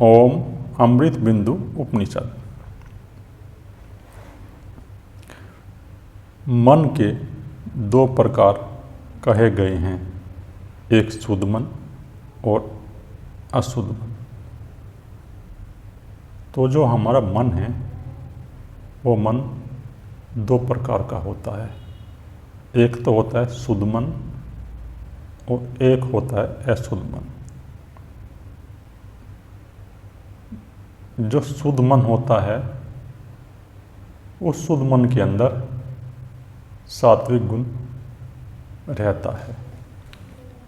ओम अमृत बिंदु उपनिषद। मन के दो प्रकार कहे गए हैं, एक शुद्ध मन और अशुद्ध मन। तो जो हमारा मन है वो मन दो प्रकार का होता है, एक तो होता है शुद्ध मन और एक होता है अशुद्ध मन। जो शुद्ध मन होता है उस शुद्ध मन के अंदर सात्विक गुण रहता है,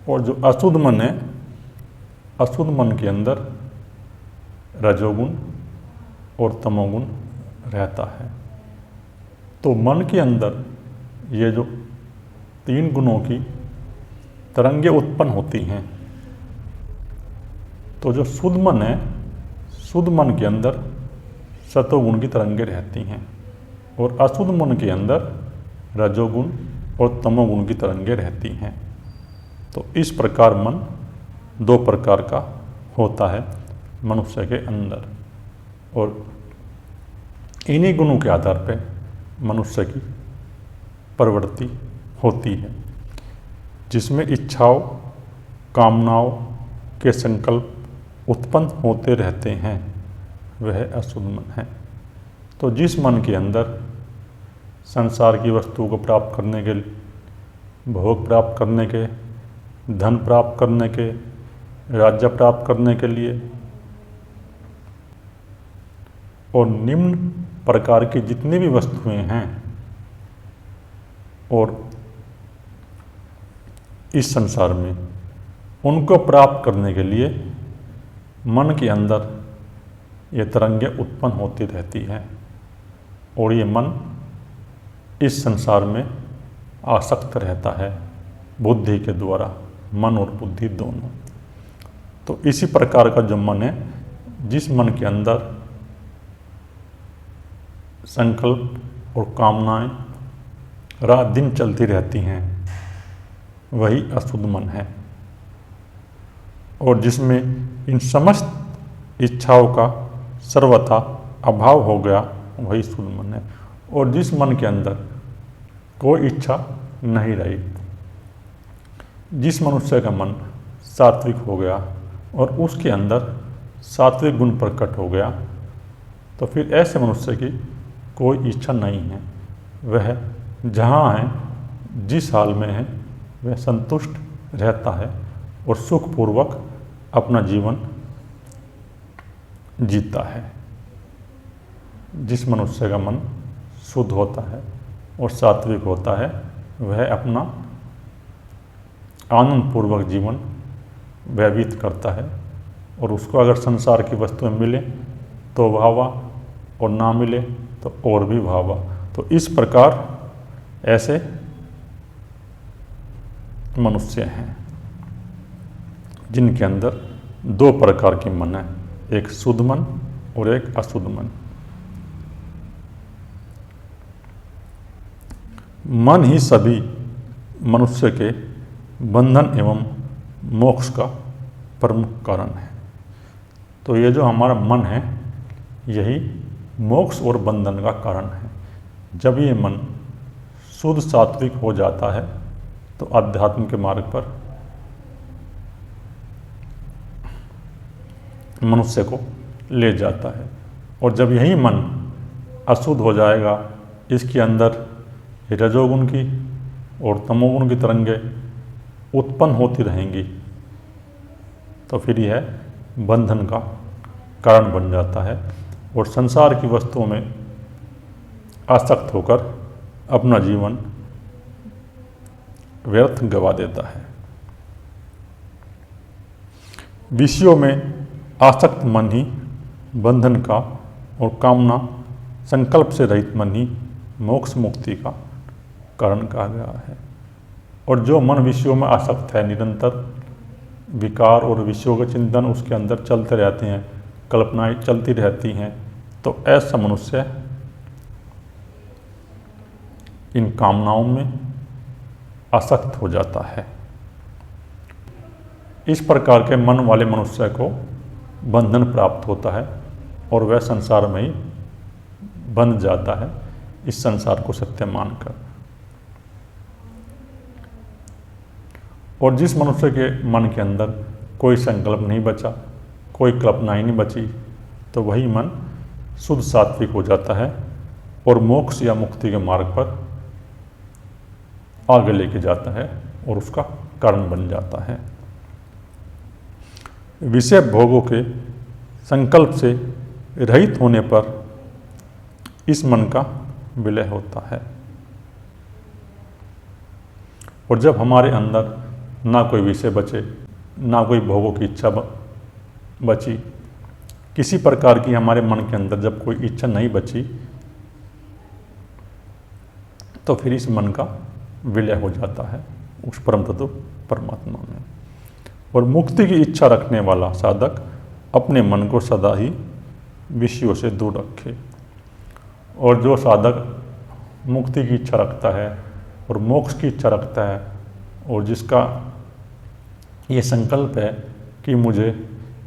और जो अशुद्ध मन है, अशुद्ध मन के अंदर रजोगुण और तमोगुण रहता है। तो मन के अंदर ये जो तीन गुणों की तरंगें उत्पन्न होती हैं, तो जो शुद्ध मन है, शुद्ध मन के अंदर सतोगुण की तरंगें रहती हैं और अशुद्ध मन के अंदर रजोगुण और तमोगुण की तरंगें रहती हैं। तो इस प्रकार मन दो प्रकार का होता है मनुष्य के अंदर, और इन्हीं गुणों के आधार पर मनुष्य की प्रवृत्ति होती है, जिसमें इच्छाओं कामनाओं के संकल्प उत्पन्न होते रहते हैं, वह अशुद्ध मन है। तो जिस मन के अंदर संसार की वस्तुओं को प्राप्त करने के, भोग प्राप्त करने के, धन प्राप्त करने के, राज्य प्राप्त करने के लिए और निम्न प्रकार की जितनी भी वस्तुएं हैं, और इस संसार में उनको प्राप्त करने के लिए मन के अंदर ये तरंगें उत्पन्न होती रहती हैं, और ये मन इस संसार में आसक्त रहता है बुद्धि के द्वारा, मन और बुद्धि दोनों। तो इसी प्रकार का जो मन है, जिस मन के अंदर संकल्प और कामनाएं रात दिन चलती रहती हैं, वही अशुद्ध मन है। और जिसमें इन समस्त इच्छाओं का सर्वथा अभाव हो गया, वही शुद्ध मन है। और जिस मन के अंदर कोई इच्छा नहीं रही, जिस मनुष्य का मन सात्विक हो गया और उसके अंदर सात्विक गुण प्रकट हो गया, तो फिर ऐसे मनुष्य की कोई इच्छा नहीं है। वह जहाँ है, जिस हाल में है, वह संतुष्ट रहता है और सुखपूर्वक अपना जीवन जीता है। जिस मनुष्य का मन शुद्ध होता है और सात्विक होता है, वह अपना आनंदपूर्वक जीवन व्यतीत करता है, और उसको अगर संसार की वस्तुएं मिले तो भावा और ना मिले तो और भी भावा। तो इस प्रकार ऐसे मनुष्य हैं जिनके अंदर दो प्रकार के मन है, एक शुद्ध मन और एक अशुद्ध मन। मन ही सभी मनुष्य के बंधन एवं मोक्ष का प्रमुख कारण है। तो ये जो हमारा मन है, यही मोक्ष और बंधन का कारण है। जब ये मन शुद्ध सात्विक हो जाता है तो अध्यात्म के मार्ग पर मनुष्य को ले जाता है, और जब यही मन अशुद्ध हो जाएगा, इसके अंदर रजोगुण की और तमोगुण की तरंगें उत्पन्न होती रहेंगी, तो फिर यह बंधन का कारण बन जाता है और संसार की वस्तुओं में आसक्त होकर अपना जीवन व्यर्थ गवा देता है। विषयों में आसक्त मन ही बंधन का और कामना संकल्प से रहित मन ही मोक्ष मुक्ति का कारण कहा गया है। और जो मन विषयों में आसक्त है, निरंतर विकार और विषयों के चिंतन उसके अंदर चलते रहते हैं, कल्पनाएं चलती रहती हैं, तो ऐसा मनुष्य इन कामनाओं में आसक्त हो जाता है। इस प्रकार के मन वाले मनुष्य को बंधन प्राप्त होता है और वह संसार में ही बंध जाता है, इस संसार को सत्य मानकर। और जिस मनुष्य के मन के अंदर कोई संकल्प नहीं बचा, कोई कल्पना ही नहीं बची, तो वही मन शुद्ध सात्विक हो जाता है और मोक्ष या मुक्ति के मार्ग पर आगे लेके जाता है और उसका कारण बन जाता है। विषय भोगों के संकल्प से रहित होने पर इस मन का विलय होता है। और जब हमारे अंदर ना कोई विषय बचे, ना कोई भोगों की इच्छा बची, किसी प्रकार की हमारे मन के अंदर जब कोई इच्छा नहीं बची, तो फिर इस मन का विलय हो जाता है उस परम तत्व परमात्मा में। और मुक्ति की इच्छा रखने वाला साधक अपने मन को सदा ही विषयों से दूर रखे। और जो साधक मुक्ति की इच्छा रखता है और मोक्ष की इच्छा रखता है और जिसका ये संकल्प है कि मुझे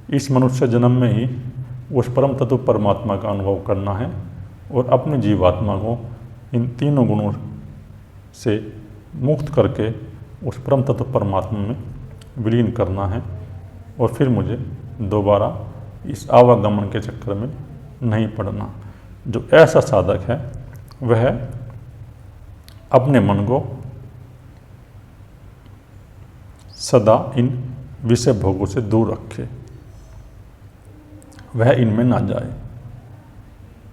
इस मनुष्य जन्म में ही उस परम तत्व परमात्मा का अनुभव करना है और अपने जीवात्मा को इन तीनों गुणों से मुक्त करके उस परम तत्व परमात्मा में विलीन करना है, और फिर मुझे दोबारा इस आवागमन के चक्कर में नहीं पड़ना। जो ऐसा साधक है वह अपने मन को सदा इन विषय भोगों से दूर रखे, वह इनमें ना जाए।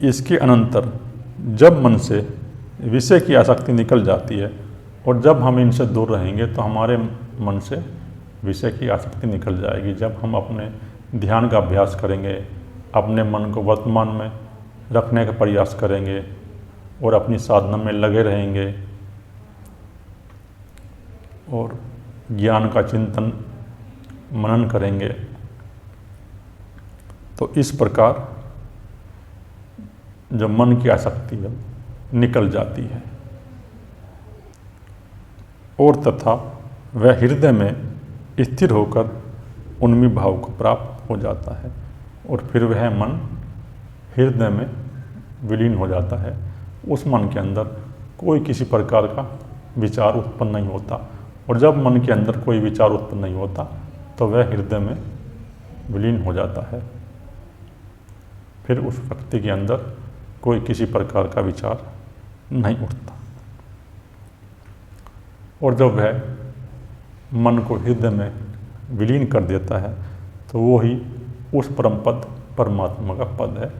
इसके अनंतर जब मन से विषय की आसक्ति निकल जाती है और जब हम इनसे दूर रहेंगे तो हमारे मन से विषय की आसक्ति निकल जाएगी। जब हम अपने ध्यान का अभ्यास करेंगे, अपने मन को वर्तमान में रखने का प्रयास करेंगे और अपनी साधना में लगे रहेंगे और ज्ञान का चिंतन मनन करेंगे, तो इस प्रकार जो मन की आसक्ति है निकल जाती है और तथा वह हृदय में स्थिर होकर उन्मी भाव को प्राप्त हो जाता है और फिर वह मन हृदय में विलीन हो जाता है। उस मन के अंदर कोई किसी प्रकार का विचार उत्पन्न नहीं होता, और जब मन के अंदर कोई विचार उत्पन्न नहीं होता तो वह हृदय में विलीन हो जाता है। फिर उस व्यक्ति के अंदर कोई किसी प्रकार का विचार नहीं उठता, और जब वह मन को हृदय में विलीन कर देता है तो वो ही उस परम पद परमात्मा का पद है।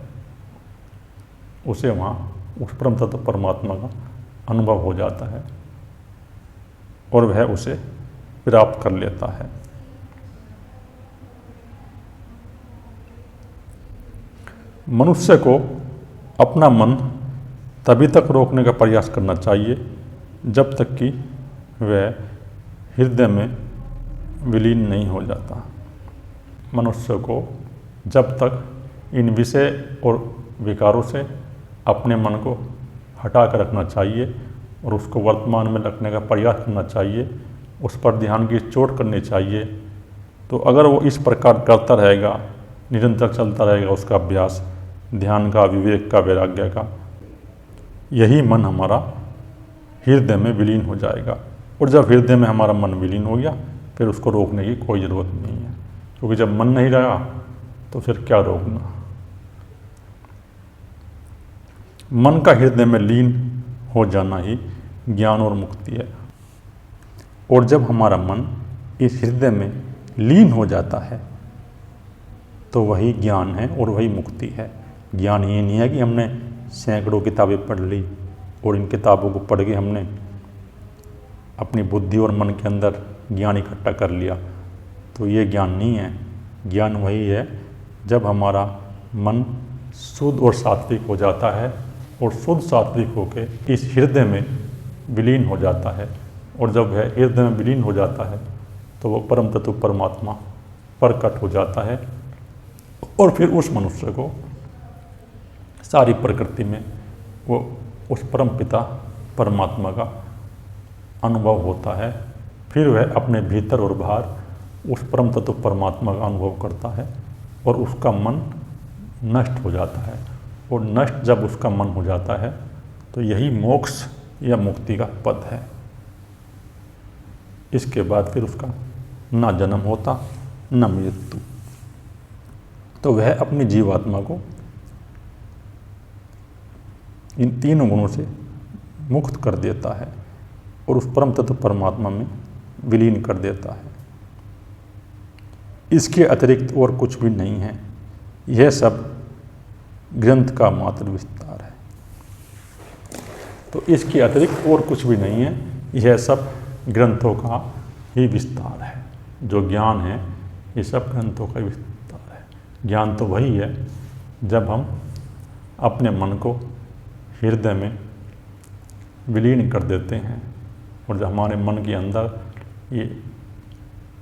उसे वहाँ उस परम तत्व परमात्मा का अनुभव हो जाता है और वह उसे प्राप्त कर लेता है। मनुष्य को अपना मन तभी तक रोकने का प्रयास करना चाहिए जब तक कि वह हृदय में विलीन नहीं हो जाता। मनुष्य को जब तक इन विषय और विकारों से अपने मन को हटा कर रखना चाहिए और उसको वर्तमान में रखने का प्रयास करना चाहिए, उस पर ध्यान की चोट करनी चाहिए। तो अगर वो इस प्रकार करता रहेगा, निरंतर चलता रहेगा उसका अभ्यास ध्यान का, विवेक का, वैराग्य का, यही मन हमारा हृदय में विलीन हो जाएगा। और जब हृदय में हमारा मन विलीन हो गया फिर उसको रोकने की कोई ज़रूरत नहीं है, क्योंकि जब मन नहीं रहा तो फिर क्या रोकना। मन का हृदय में लीन हो जाना ही ज्ञान और मुक्ति है। और जब हमारा मन इस हृदय में लीन हो जाता है तो वही ज्ञान है और वही मुक्ति है। ज्ञान ये नहीं है कि हमने सैकड़ों किताबें पढ़ ली और इन किताबों को पढ़ के हमने अपनी बुद्धि और मन के अंदर ज्ञान इकट्ठा कर लिया, तो ये ज्ञान नहीं है। ज्ञान वही है जब हमारा मन शुद्ध और सात्विक हो जाता है और शुद्ध सात्विक होकर इस हृदय में विलीन हो जाता है, और जब वह हृदय में विलीन हो जाता है तो वो परम तत्व परमात्मा प्रकट हो जाता है और फिर उस मनुष्य को सारी प्रकृति में वो उस परम पिता परमात्मा का अनुभव होता है। फिर वह अपने भीतर और बाहर उस परम तत्व परमात्मा का अनुभव करता है और उसका मन नष्ट हो जाता है। और नष्ट जब उसका मन हो जाता है तो यही मोक्ष या मुक्ति का पद है। इसके बाद फिर उसका ना जन्म होता न मृत्यु। तो वह अपनी जीवात्मा को इन तीनों गुणों से मुक्त कर देता है और उस परम तत्व परमात्मा में विलीन कर देता है। इसके अतिरिक्त और कुछ भी नहीं है। यह सब ग्रंथ का मात्र विस्तार है। तो इसके अतिरिक्त और कुछ भी नहीं है। यह सब ग्रंथों का ही विस्तार है। जो ज्ञान है ये सब ग्रंथों का विस्तार है। ज्ञान तो वही है जब हम अपने मन को हृदय में विलीन कर देते हैं और जब हमारे मन के अंदर ये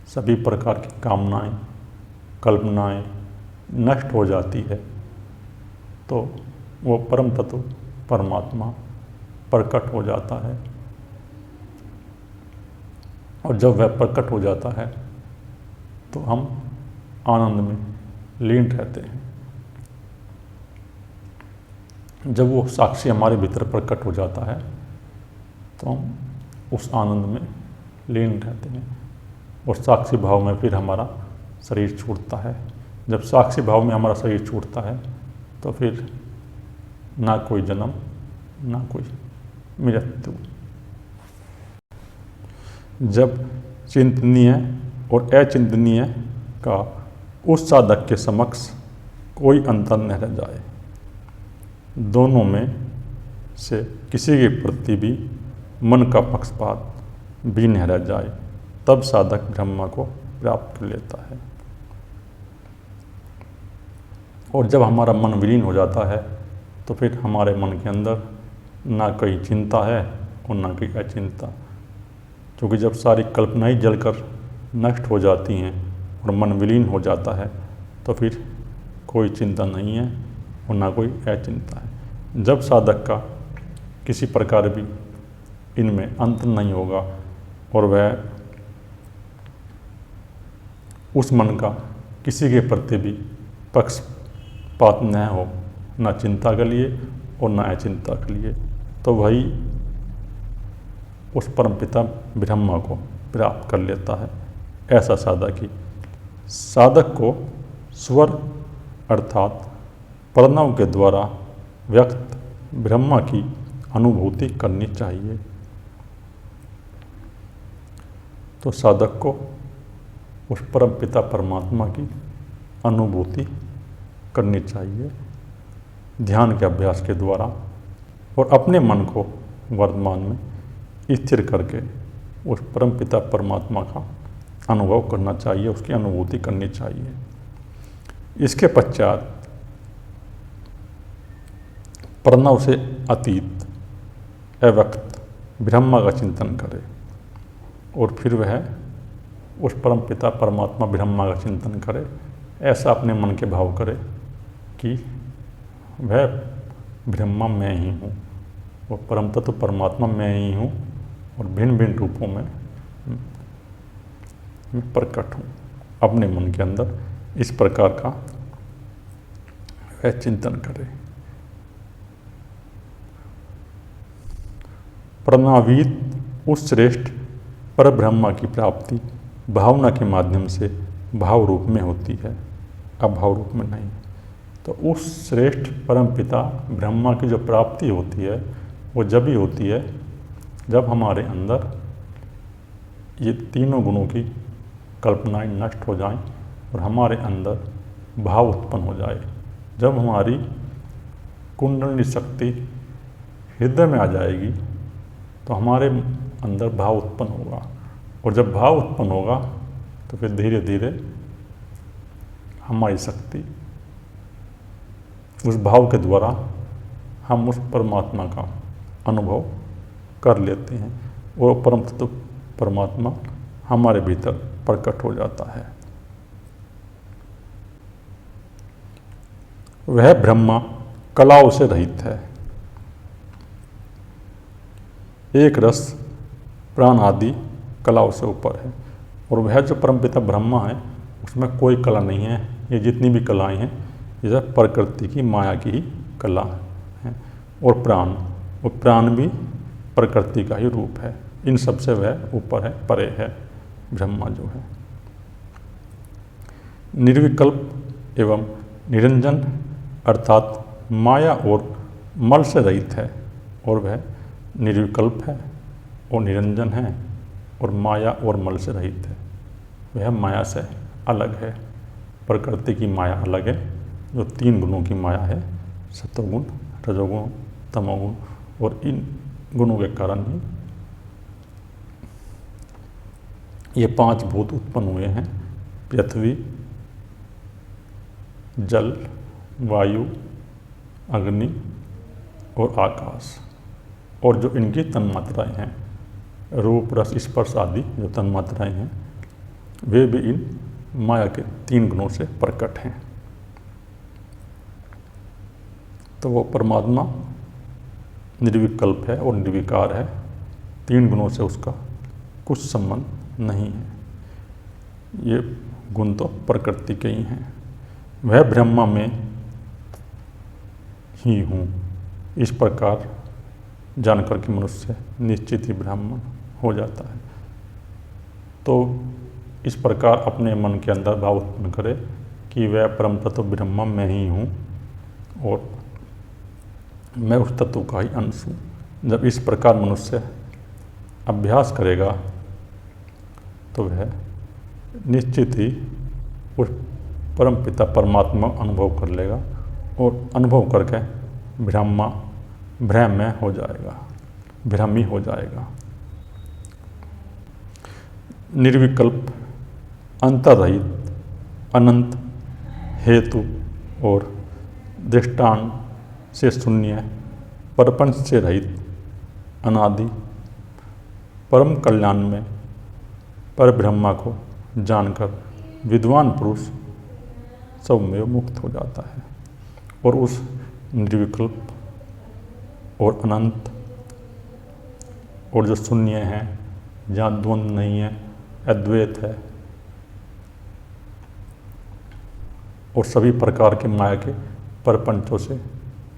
सभी प्रकार की कामनाएं, कल्पनाएं नष्ट हो जाती है तो वो परम तत्व परमात्मा प्रकट हो जाता है। और जब वह प्रकट हो जाता है तो हम आनंद में लीन रहते हैं। जब वो साक्षी हमारे भीतर प्रकट हो जाता है तो हम उस आनंद में लीन रहते हैं और साक्षी भाव में फिर हमारा शरीर छूटता है। जब साक्षी भाव में हमारा शरीर छूटता है तो फिर ना कोई जन्म ना कोई मृत्यु। जब चिंतनीय और अचिंतनीय का उस साधक के समक्ष कोई अंतर न रह जाए, दोनों में से किसी के प्रति भी मन का पक्षपात भी न रह जाए, तब साधक ब्रह्म को प्राप्त कर लेता है। और जब हमारा मन विलीन हो जाता है तो फिर हमारे मन के अंदर ना कोई चिंता है और ना कोई अचिंता। क्योंकि जब सारी कल्पनाएं जलकर नष्ट हो जाती हैं और मन विलीन हो जाता है तो फिर कोई चिंता नहीं है और ना कोई अचिंता है। जब साधक का किसी प्रकार भी इनमें अंत नहीं होगा और वह उस मन का किसी के प्रति भी पक्षपात न हो, ना चिंता के लिए और ना अचिंता के लिए, तो वही उस परमपिता ब्रह्मा को प्राप्त कर लेता है। ऐसा साधक ही साधक को स्वर अर्थात प्रणव के द्वारा व्यक्त ब्रह्मा की अनुभूति करनी चाहिए। तो साधक को उस परम पिता परमात्मा की अनुभूति करनी चाहिए ध्यान के अभ्यास के द्वारा और अपने मन को वर्तमान में स्थिर करके उस परम पिता परमात्मा का अनुभव करना चाहिए, उसकी अनुभूति करनी चाहिए। इसके पश्चात प्रणव से अतीत अव्यक्त ब्रह्मा का चिंतन करे और फिर वह उस परम पिता परमात्मा ब्रह्मा का चिंतन करे। ऐसा अपने मन के भाव करे कि वह ब्रह्मा मैं ही हूँ और परम तत्व परमात्मा मैं ही हूँ और भिन्न भिन्न रूपों में प्रकट हूँ। अपने मन के अंदर इस प्रकार का वह चिंतन करे। प्रणवीत उस श्रेष्ठ पर ब्रह्मा की प्राप्ति भावना के माध्यम से भाव रूप में होती है, अभाव रूप में नहीं। तो उस श्रेष्ठ परम पिता ब्रह्मा की जो प्राप्ति होती है वो जब ही होती है जब हमारे अंदर ये तीनों गुणों की कल्पनाएं नष्ट हो जाएं और हमारे अंदर भाव उत्पन्न हो जाए। जब हमारी कुंडलिनी शक्ति हृदय में आ जाएगी तो हमारे अंदर भाव उत्पन्न होगा और जब भाव उत्पन्न होगा तो फिर धीरे धीरे हमारी शक्ति उस भाव के द्वारा हम उस परमात्मा का अनुभव कर लेते हैं और परम तत्व परमात्मा हमारे भीतर प्रकट हो जाता है। वह ब्रह्मा कलाओं से रहित है, एक रस प्राण आदि कलाओं से ऊपर है और वह जो परमपिता ब्रह्मा है उसमें कोई कला नहीं है ये जितनी भी कलाएं हैं ये सब प्रकृति की माया की ही कला हैं। और प्राण भी प्रकृति का ही रूप है। इन सबसे वह ऊपर है, परे है ब्रह्मा जो है। निर्विकल्प एवं निरंजन अर्थात माया और मल से रहित है, और वह निर्विकल्प है और निरंजन है और माया और मल से रहित है। वह माया से अलग है। प्रकृति की माया अलग है, जो 3 गुणों की माया है, सतोगुण, रजोगुण, तमोगुण। और इन गुणों के कारण ही ये 5 भूत उत्पन्न हुए हैं, पृथ्वी, जल, वायु, अग्नि और आकाश। और जो इनकी तन्मात्राएं हैं, रूप, रस, स्पर्श आदि जो तन्मात्राएं हैं, वे भी इन माया के 3 गुणों से प्रकट हैं। तो वो परमात्मा निर्विकल्प है और निर्विकार है। 3 गुणों से उसका कुछ संबंध नहीं है। ये गुण तो प्रकृति के ही हैं। वह ब्रह्मा में ही हूँ, इस प्रकार जानकर के मनुष्य निश्चित ही ब्राह्मण हो जाता है। तो इस प्रकार अपने मन के अंदर भाव उत्पन्न करे कि वह परम तत्व ब्रह्मा मैं ही हूँ और मैं उस तत्व का ही अंश हूँ। जब इस प्रकार मनुष्य अभ्यास करेगा तो वह निश्चित ही उस परम पिता परमात्मा अनुभव कर लेगा और अनुभव करके भ्रम में हो जाएगा, भ्रमी हो जाएगा। निर्विकल्प, अंतररहित, अनंत, हेतु और दृष्टांत से शून्य, प्रपंच से रहित, अनादि, परम कल्याण में परब्रह्मा को जानकर विद्वान पुरुष सब में मुक्त हो जाता है और उस निर्विकल्प और अनंत और जो शून्य है, जहाँ द्वंद नहीं है, अद्वैत है और सभी प्रकार के माया के परपंचों से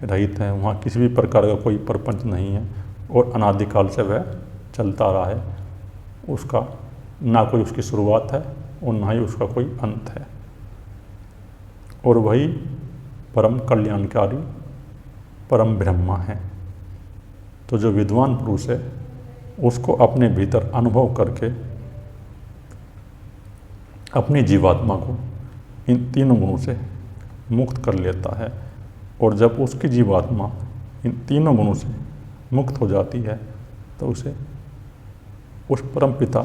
रहित है, वहाँ किसी भी प्रकार का कोई परपंच नहीं है और अनादिकाल से वह चलता रहा है। उसका ना कोई उसकी शुरुआत है और ना ही उसका कोई अंत है। और वही परम कल्याणकारी परम ब्रह्मा है। तो जो विद्वान पुरुष है उसको अपने भीतर अनुभव करके अपनी जीवात्मा को इन 3 गुणों से मुक्त कर लेता है। और जब उसकी जीवात्मा इन 3 गुणों से मुक्त हो जाती है तो उसे उस परम पिता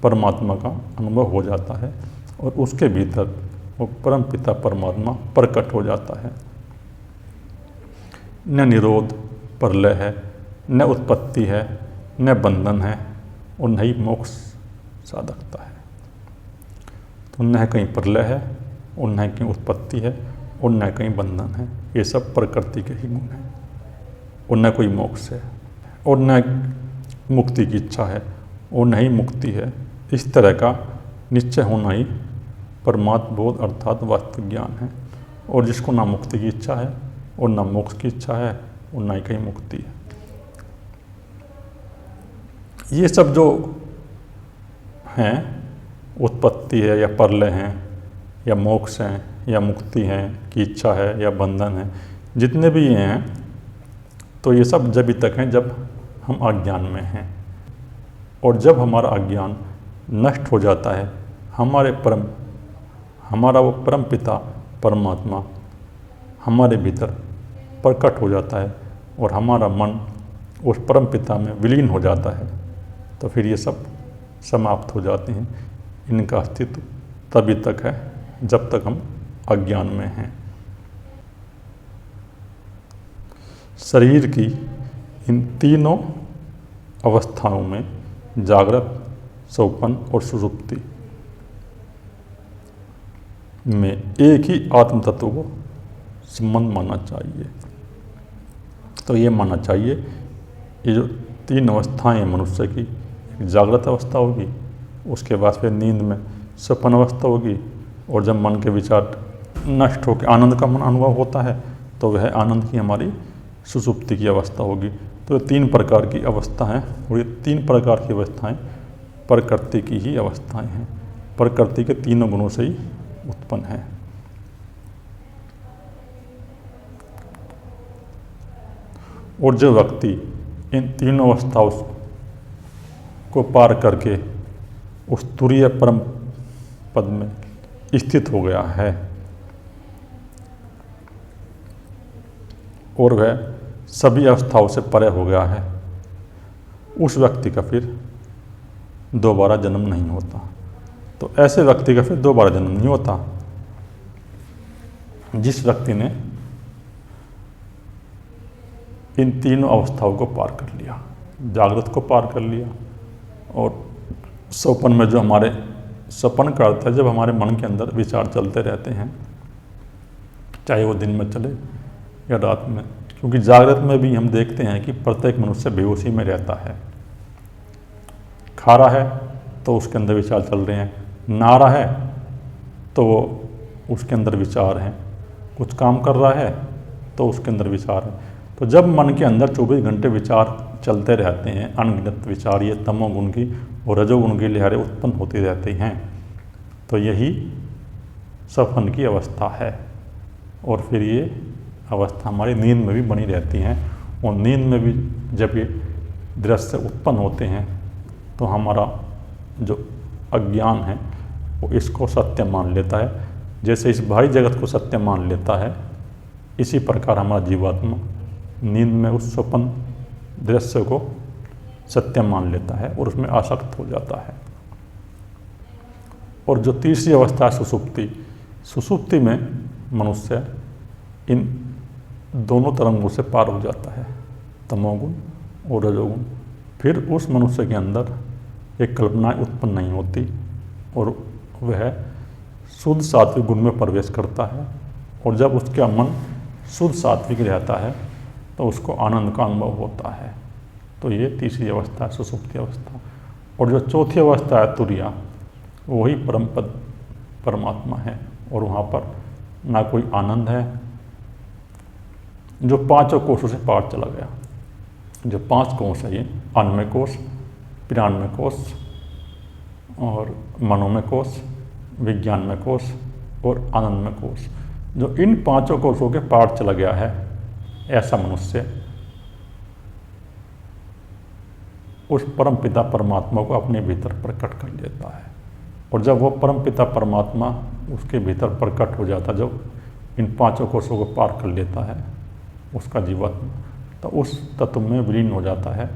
परमात्मा का अनुभव हो जाता है और उसके भीतर वो परम पिता परमात्मा प्रकट हो जाता है। न निरोध प्रलय है, न उत्पत्ति है, न बंधन है और न ही मोक्ष साधकता है। तो न कहीं प्रलय है और न कहीं उत्पत्ति है और न कहीं बंधन है। ये सब प्रकृति के ही गुण हैं। और न कोई मोक्ष है और न मुक्ति की इच्छा है और न ही मुक्ति है। इस तरह का निश्चय होना ही परमात्म बोध अर्थात वास्तविक ज्ञान है। और जिसको ना मुक्ति की इच्छा है और ना मोक्ष की इच्छा है और ना ही कहीं मुक्ति है। ये सब जो हैं, उत्पत्ति है या प्रलय हैं या मोक्ष हैं या मुक्ति है की इच्छा है या बंधन है, जितने भी ये हैं, तो ये सब जब तक हैं जब हम अज्ञान में हैं। और जब हमारा अज्ञान नष्ट हो जाता है, हमारा वो परम पिता परमात्मा हमारे भीतर प्रकट हो जाता है और हमारा मन उस परम पिता में विलीन हो जाता है, तो फिर ये सब समाप्त हो जाते हैं। इनका अस्तित्व तभी तक है जब तक हम अज्ञान में हैं। शरीर की इन 3 अवस्थाओं में जागृत, स्वप्न और सुषुप्ति में एक ही आत्म तत्व को संबंध मानना चाहिए। तो ये मानना चाहिए ये जो 3 अवस्थाएं हैं मनुष्य की, एक जागृत अवस्था होगी, उसके बाद फिर नींद में स्वप्न अवस्था होगी, और जब मन के विचार नष्ट होकर आनंद का मन अनुभव होता है, तो वह आनंद की हमारी सुषुप्ति की अवस्था होगी। तो ये 3 प्रकार की अवस्था हैं, और ये 3 प्रकार की अवस्थाएं प्रकृति की ही अवस्थाएं हैं, प्रकृति के 3 गुणों से ही उत्पन्न है। और जो व्यक्ति इन 3 अवस्थाओं को पार करके उस तुरीय परम पद में स्थित हो गया है और वह सभी अवस्थाओं से परे हो गया है, उस व्यक्ति का फिर दोबारा जन्म नहीं होता। तो ऐसे व्यक्ति का फिर दोबारा जन्म नहीं होता जिस व्यक्ति ने इन 3 अवस्थाओं को पार कर लिया, जागृत को पार कर लिया। और स्वप्न में जो हमारे स्वप्न का अर्थ है जब हमारे मन के अंदर विचार चलते रहते हैं, चाहे वो दिन में चले या रात में, क्योंकि जागृत में भी हम देखते हैं कि प्रत्येक मनुष्य बेहोशी में रहता है। खा रहा है तो उसके अंदर विचार चल रहे हैं, नहा रहा है तो उसके अंदर विचार हैं, कुछ काम कर रहा है तो उसके अंदर विचार है। तो जब मन के अंदर 24 घंटे विचार चलते रहते हैं, अनगिनत विचार, ये तमोगुण की और रजोगुण की लहरें उत्पन्न होती रहती हैं, तो यही स्वप्न की अवस्था है। और फिर ये अवस्था हमारी नींद में भी बनी रहती हैं, और नींद में भी जब ये दृश्य उत्पन्न होते हैं तो हमारा जो अज्ञान है वो इसको सत्य मान लेता है। जैसे इस भारी जगत को सत्य मान लेता है, इसी प्रकार हमारा जीवात्मा नींद में उस स्वप्न दृश्य को सत्य मान लेता है और उसमें आसक्त हो जाता है। और जो तीसरी अवस्था है सुषुप्ति, सुषुप्ति में मनुष्य इन दोनों तरंगों से पार हो जाता है, तमोगुण और रजोगुण। फिर उस मनुष्य के अंदर एक कल्पना उत्पन्न नहीं होती और वह शुद्ध सात्विक गुण में प्रवेश करता है। और जब उसका मन शुद्ध सात्विक रहता है तो उसको आनंद का अनुभव होता है। तो ये तीसरी अवस्था है, सुषुप्ति अवस्था। और जो चौथी अवस्था है तुरिया, वही परम पद परमात्मा है, और वहाँ पर ना कोई आनंद है, जो 5 कोशों से पार चला गया। जो 5 कोश है, ये अन्नमय कोश, प्राणमय कोश और मनोमय कोश, विज्ञानमय कोश और आनंदमय कोश, जो इन 5 कोशों के पार चला गया है, ऐसा मनुष्य उस परम पिता परमात्मा को अपने भीतर प्रकट कर लेता है। और जब वो परम पिता परमात्मा उसके भीतर प्रकट हो जाता, जब इन 5 कोशों को पार कर लेता है उसका जीवात्मा, तो उस तत्व में विलीन हो जाता है,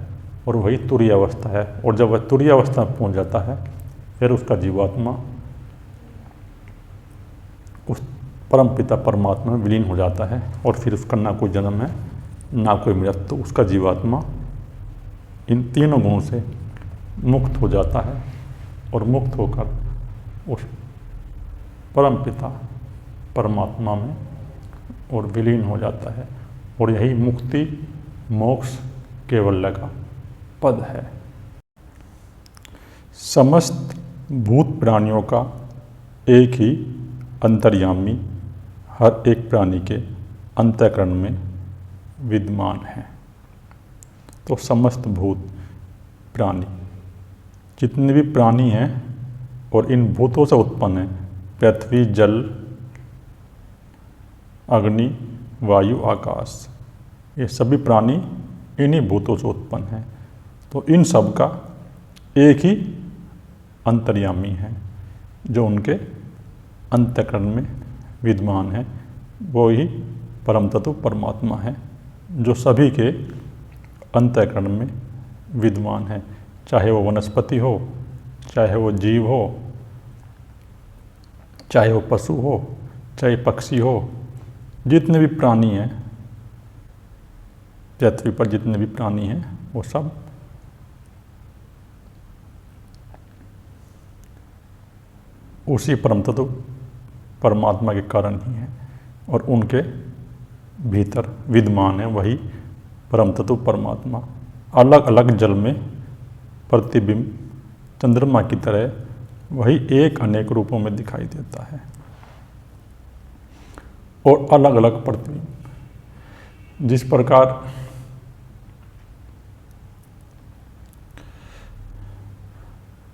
और वही तुरीय अवस्था है। और जब वह तुरीय अवस्था में पहुँच जाता है, फिर उसका जीवात्मा उस परम पिता परमात्मा में विलीन हो जाता है, और फिर उसका ना कोई जन्म है ना कोई मृत्यु। उसका जीवात्मा इन 3 गुणों से मुक्त हो जाता है, और मुक्त होकर उस परम पिता परमात्मा में और विलीन हो जाता है। और यही मुक्ति मोक्ष कैवल्य का पद है। समस्त भूत प्राणियों का एक ही अंतर्यामी हर एक प्राणी के अंतःकरण में विद्यमान है। तो समस्त भूत प्राणी, जितने भी प्राणी हैं और इन भूतों से उत्पन्न हैं, पृथ्वी, जल, अग्नि, वायु, आकाश, ये सभी प्राणी इन्हीं भूतों से उत्पन्न हैं। तो इन सब का एक ही अंतर्यामी है जो उनके अंतःकरण में विद्यमान है, वो ही परम तत्व परमात्मा है जो सभी के अंतःकरण में विद्यमान है। चाहे वो वनस्पति हो, चाहे वो जीव हो, चाहे वो पशु हो, चाहे पक्षी हो, जितने भी प्राणी हैं पृथ्वी पर, जितने भी प्राणी हैं वो सब उसी परम तत्व परमात्मा के कारण ही हैं और उनके भीतर विद्यमान है वही परम तत्व परमात्मा। अलग अलग जल में प्रतिबिंब चंद्रमा की तरह वही एक अनेक रूपों में दिखाई देता है। और अलग अलग प्रतिबिंब। जिस प्रकार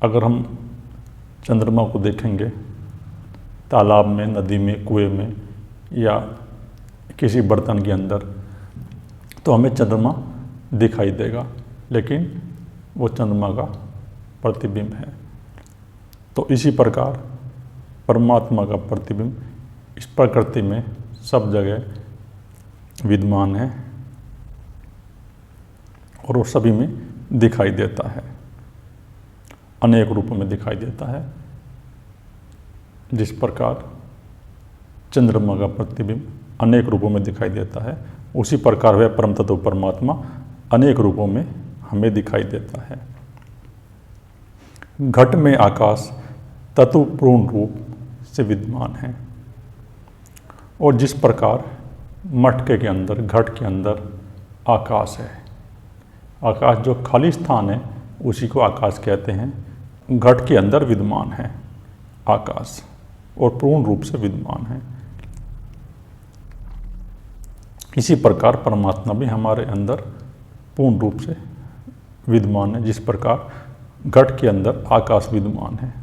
अगर हम चंद्रमा को देखेंगे तालाब में, नदी में, कुएं में या किसी बर्तन के अंदर, तो हमें चंद्रमा दिखाई देगा, लेकिन वो चंद्रमा का प्रतिबिंब है। तो इसी प्रकार परमात्मा का प्रतिबिंब इस प्रकृति में सब जगह विद्यमान है और वो सभी में दिखाई देता है, अनेक रूपों में दिखाई देता है। जिस प्रकार चंद्रमा का प्रतिबिंब अनेक रूपों में दिखाई देता है, उसी प्रकार वह परम तत्व परमात्मा अनेक रूपों में हमें दिखाई देता है। घट में आकाश तत्व पूर्ण रूप से विद्यमान है, और जिस प्रकार मटके के अंदर, घट के अंदर आकाश है, आकाश जो खाली स्थान है उसी को आकाश कहते हैं। घट के अंदर विद्यमान है आकाश और पूर्ण रूप से विद्यमान है। इसी प्रकार परमात्मा भी हमारे अंदर पूर्ण रूप से विद्यमान है, जिस प्रकार घट के अंदर आकाश विद्यमान है।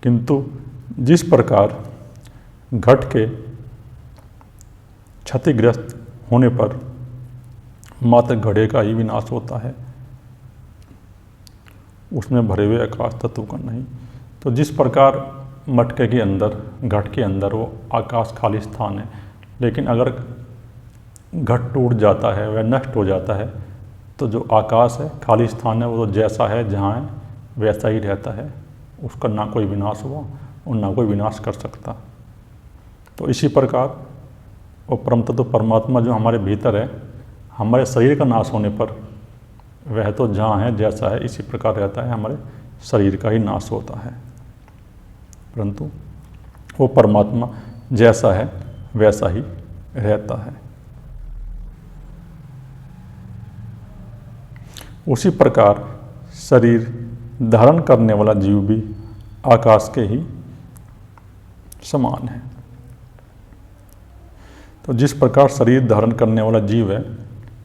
किंतु जिस प्रकार घट के क्षतिग्रस्त होने पर मात्र घड़े का ही विनाश होता है, उसमें भरे हुए आकाश तत्व का नहीं। तो जिस प्रकार मटके के अंदर, घट के अंदर वो आकाश खाली स्थान है, लेकिन अगर घट टूट जाता है, वह नष्ट हो जाता है, तो जो आकाश है, खाली स्थान है, वो तो जैसा है, जहाँ है वैसा ही रहता है, उसका ना कोई विनाश हुआ और ना कोई विनाश कर सकता। तो इसी प्रकार वो परम तत्व परमात्मा जो हमारे भीतर है, हमारे शरीर का नाश होने पर वह तो जहाँ है जैसा है इसी प्रकार रहता है, हमारे शरीर का ही नाश होता है, परंतु वो परमात्मा जैसा है वैसा ही रहता है। उसी प्रकार शरीर धारण करने वाला जीव भी आकाश के ही समान है। तो जिस प्रकार शरीर धारण करने वाला जीव है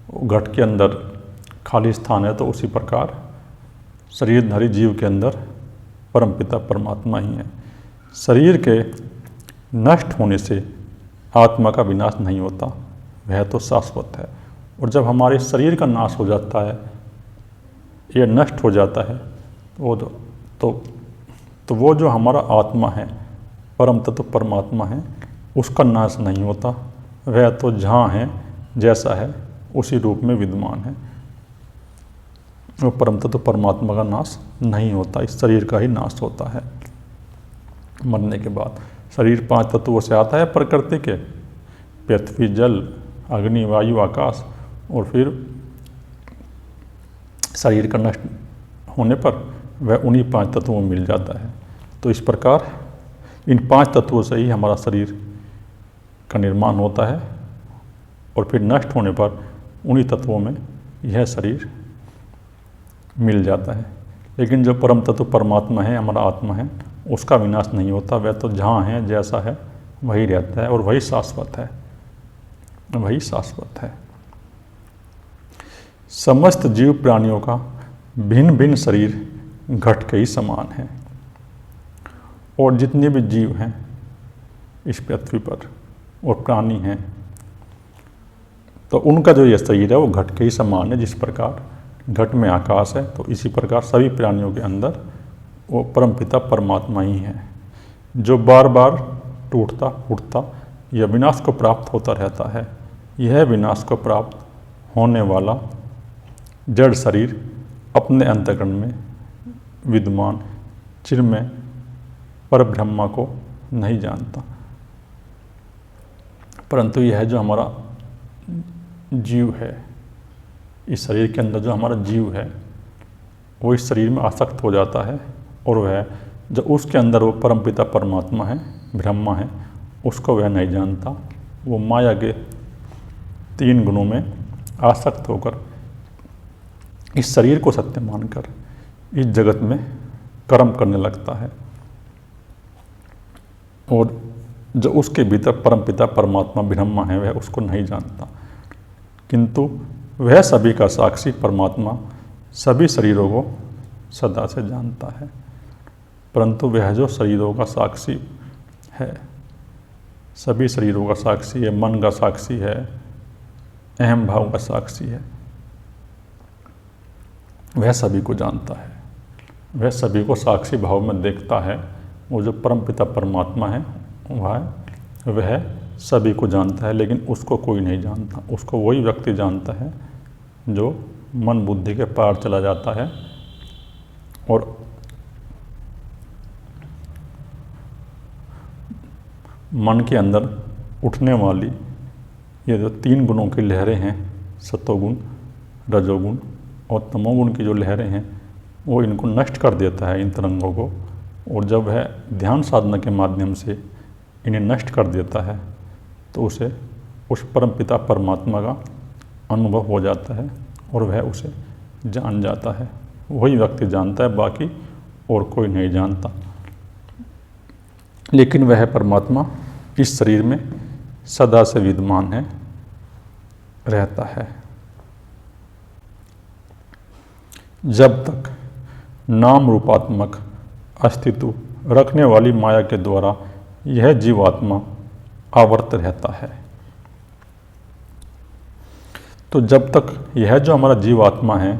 वो घट के अंदर खाली स्थान है, तो उसी प्रकार शरीरधारी जीव के अंदर परमपिता परमात्मा ही है। शरीर के नष्ट होने से आत्मा का विनाश नहीं होता, वह तो शाश्वत है। और जब हमारे शरीर का नाश हो जाता है या नष्ट हो जाता है, तो वो जो हमारा आत्मा है, परम तत्व परमात्मा है, उसका नाश नहीं होता, वह तो जहाँ है जैसा है उसी रूप में विद्यमान है। वो परम तत्व परमात्मा का नाश नहीं होता, इस शरीर का ही नाश होता है। मरने के बाद शरीर 5 तत्वों से आता है प्रकृति के, पृथ्वी, जल, अग्नि, वायु, आकाश, और फिर शरीर का नष्ट होने पर वह उन्हीं 5 तत्वों में मिल जाता है। तो इस प्रकार इन 5 तत्वों से ही हमारा शरीर का निर्माण होता है, और फिर नष्ट होने पर उन्हीं तत्वों में यह शरीर मिल जाता है। लेकिन जो परम तत्व परमात्मा है, हमारा आत्मा है, उसका विनाश नहीं होता, वह तो जहाँ है जैसा है वही रहता है, और वही शाश्वत है, वही शाश्वत है। समस्त जीव प्राणियों का भिन्न भिन्न शरीर घट के ही समान है, और जितने भी जीव हैं इस पृथ्वी पर और प्राणी हैं, तो उनका जो यह शरीर है वो घट के ही समान है। जिस प्रकार घट में आकाश है, तो इसी प्रकार सभी प्राणियों के अंदर वो परमपिता परमात्मा ही है, जो बार बार टूटता फूटता या विनाश को प्राप्त होता रहता है। यह विनाश को प्राप्त होने वाला जड़ शरीर अपने अंतःकरण में विद्यमान चिन्मय परब्रह्मा को नहीं जानता, परंतु यह जो हमारा जीव है, इस शरीर के अंदर जो हमारा जीव है, वो इस शरीर में आसक्त हो जाता है, और वह जो उसके अंदर वो परमपिता परमात्मा है, ब्रह्मा है, उसको वह नहीं जानता। वो माया के 3 गुणों में आसक्त होकर इस शरीर को सत्य मानकर इस जगत में कर्म करने लगता है, और जो उसके भीतर परमपिता परमात्मा ब्रह्मा है वह उसको नहीं जानता, किंतु वह सभी का साक्षी परमात्मा सभी शरीरों को सदा से जानता है। परंतु वह जो शरीरों का साक्षी है, सभी शरीरों का साक्षी है, मन का साक्षी है, अहम भाव का साक्षी है, वह सभी को जानता है, वह सभी को साक्षी भाव में देखता है। वो जो परमपिता परमात्मा है वह सभी को जानता है, लेकिन उसको कोई नहीं जानता। उसको वही व्यक्ति जानता है जो मन बुद्धि के पार चला जाता है और मन के अंदर उठने वाली ये जो 3 गुणों की लहरें हैं, सतोगुण, रजोगुण और तमोगुण की जो लहरें हैं, वो इनको नष्ट कर देता है, इन तरंगों को। और जब वह ध्यान साधना के माध्यम से इन्हें नष्ट कर देता है तो उसे उस परमपिता परमात्मा का अनुभव हो जाता है और वह उसे जान जाता है। वही व्यक्ति जानता है, बाकी और कोई नहीं जानता। लेकिन वह परमात्मा इस शरीर में सदा से विद्यमान है, रहता है। जब तक नाम रूपात्मक अस्तित्व रखने वाली माया के द्वारा यह जीवात्मा आवर्त रहता है, तो जब तक यह जो हमारा जीवात्मा है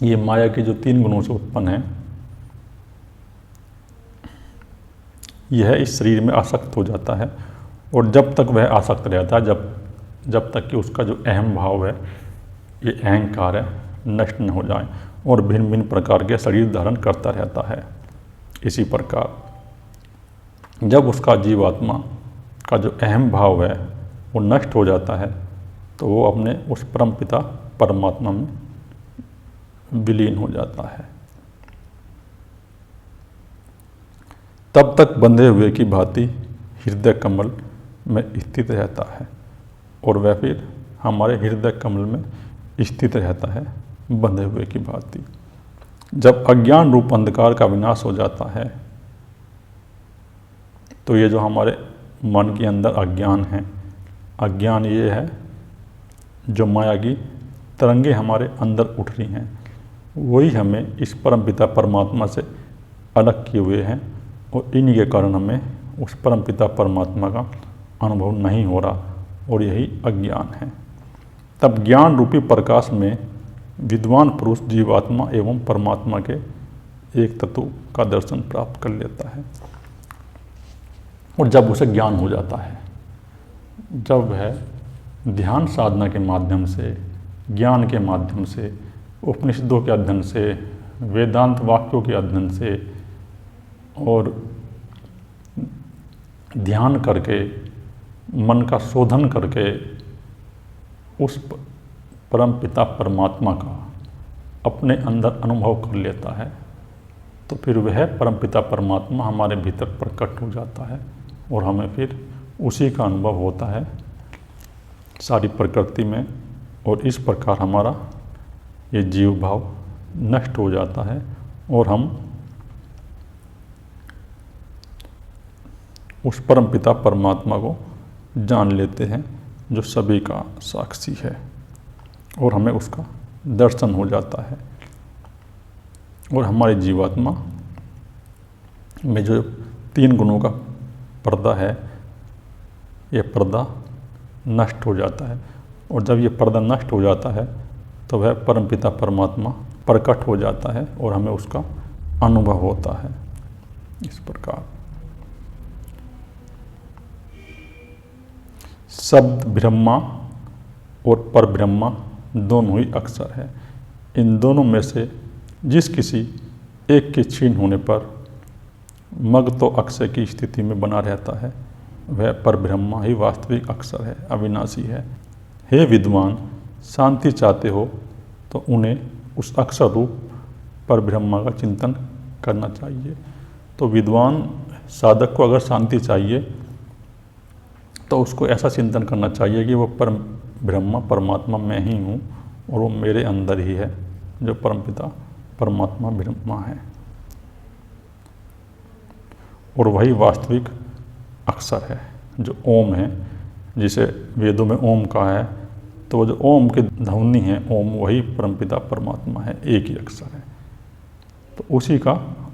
ये माया के जो 3 गुणों से उत्पन्न है, यह इस शरीर में आसक्त हो जाता है। और जब तक वह आसक्त रहता है, जब तक कि उसका जो अहम भाव है, ये अहंकार है, नष्ट न हो जाए और भिन्न भिन्न प्रकार के शरीर धारण करता रहता है। इसी प्रकार जब उसका जीवात्मा का जो अहम भाव है वो नष्ट हो जाता है तो वो अपने उस परमपिता परमात्मा में विलीन हो जाता है। तब तक बंधे हुए की भांति हृदय कमल में स्थित रहता है और वह फिर हमारे हृदय कमल में स्थित रहता है बंधे हुए की भांति। जब अज्ञान रूप अंधकार का विनाश हो जाता है तो ये जो हमारे मन के अंदर अज्ञान है, अज्ञान ये है जो माया की तरंगे हमारे अंदर उठ रही हैं, वही हमें इस परमपिता परमात्मा से अलग किए हुए हैं और इन्हीं के कारण हमें उस परमपिता परमात्मा का अनुभव नहीं हो रहा और यही अज्ञान है। तब ज्ञान रूपी प्रकाश में विद्वान पुरुष जीवात्मा एवं परमात्मा के एक तत्व का दर्शन प्राप्त कर लेता है। और जब उसे ज्ञान हो जाता है, जब वह ध्यान साधना के माध्यम से, ज्ञान के माध्यम से, उपनिषदों के अध्ययन से, वेदांत वाक्यों के अध्ययन से और ध्यान करके, मन का शोधन करके उस परमपिता परमात्मा का अपने अंदर अनुभव कर लेता है तो फिर वह परमपिता परमात्मा हमारे भीतर प्रकट हो जाता है और हमें फिर उसी का अनुभव होता है सारी प्रकृति में। और इस प्रकार हमारा ये जीव भाव नष्ट हो जाता है और हम उस परमपिता परमात्मा को जान लेते हैं जो सभी का साक्षी है और हमें उसका दर्शन हो जाता है। और हमारी जीवात्मा में जो 3 गुणों का पर्दा है, ये पर्दा नष्ट हो जाता है और जब ये पर्दा नष्ट हो जाता है तो वह परमपिता परमात्मा प्रकट हो जाता है और हमें उसका अनुभव होता है। इस प्रकार शब्द ब्रह्मा और परब्रह्मा दोनों ही अक्षर है। इन दोनों में से जिस किसी एक के क्षीण होने पर मग तो अक्षय की स्थिति में बना रहता है, वह परब्रह्मा ही वास्तविक अक्षर है, अविनाशी है। हे विद्वान, शांति चाहते हो तो उन्हें उस अक्षर रूप परब्रह्मा का चिंतन करना चाहिए। तो विद्वान साधक को अगर शांति चाहिए तो उसको ऐसा चिंतन करना चाहिए कि वो परम ब्रह्मा परमात्मा मैं ही हूँ और वो मेरे अंदर ही है, जो परमपिता परमात्मा ब्रह्मा है। और वही वास्तविक अक्षर है जो ओम है, जिसे वेदों में ओम कहा है। तो वो जो ओम की ध्वनि है, ओम, वही परमपिता परमात्मा है, एक ही अक्षर है। तो उसी का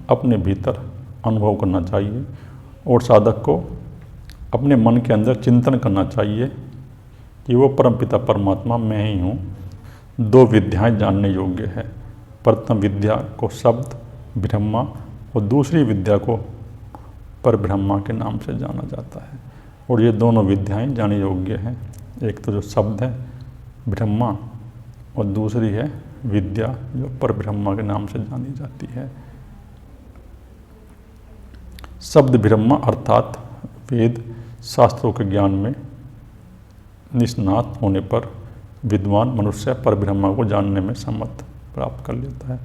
अपने भीतर अनुभव करना चाहिए और साधक को अपने मन के अंदर चिंतन करना चाहिए कि वो परमपिता परमात्मा मैं ही हूँ। दो विद्याएं जानने योग्य है। प्रथम विद्या को शब्द ब्रह्मा और दूसरी विद्या को पर ब्रह्मा के नाम से जाना जाता है। और ये दोनों विद्याएं जाने योग्य हैं। एक तो जो शब्द है ब्रह्मा और दूसरी है विद्या जो पर ब्रह्मा के नाम से जानी जाती है। शब्द ब्रह्मा अर्थात वेद शास्त्रों के ज्ञान में निष्णात होने पर विद्वान मनुष्य पर ब्रह्मा को जानने में समर्थ प्राप्त कर लेता है।